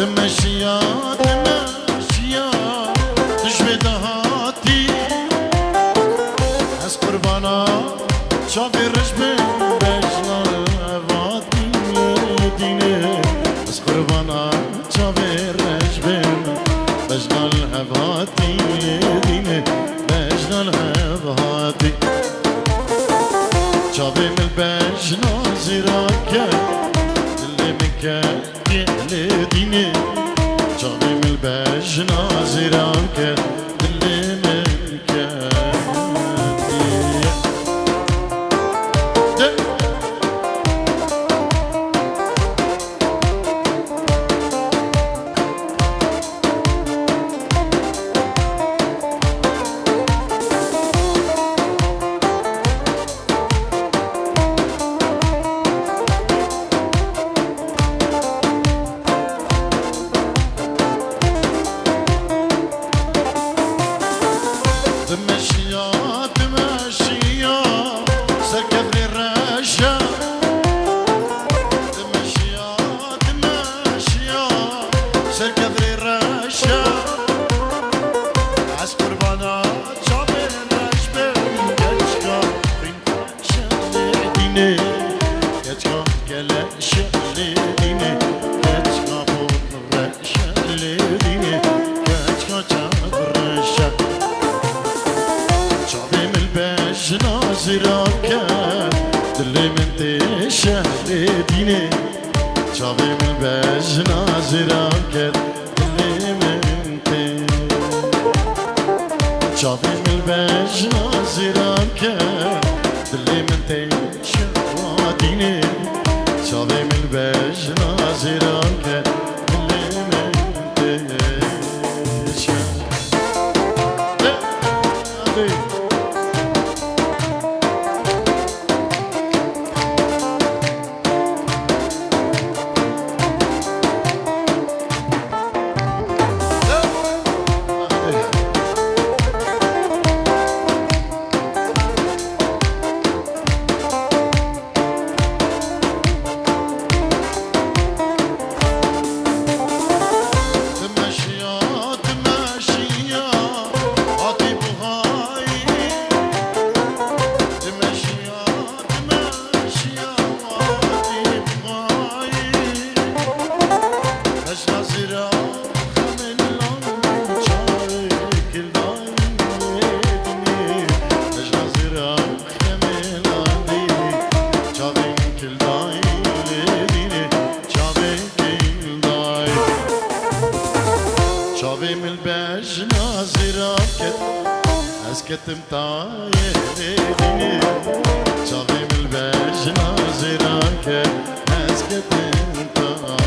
دمشيا دمشيا تشبه دهاتي از قربانا شافي رجبي بجنا واتي ديني از قربانا شافي رجبي بجنا الهباتي ديني بجنا الهباتي شافي من بجنا زراكة اللي مكان ديني شافي من البجنا زراكة اللي مكان دمشيا دمشيا سكبري الرشا دمشيا دمشيا سكبري الرشا عس قربانا جابر الرشبة يجكا بين شغلي ديني يجكا كلا شغلي ديني يجكا بور شغلي ديني يجكا جابر الرشا شعبي من البجنا زراكة دلي من تشهر ديني شعبي من البجنا زراكة دلي من شعبي من البجنا زراكة دلي من تشهر ديني شعبي من البجنا زراكة دلي من تشهر شافي من البجنا زراكة اسكتم طاير ديني شافي من البجنا زراكة اسكتم طاير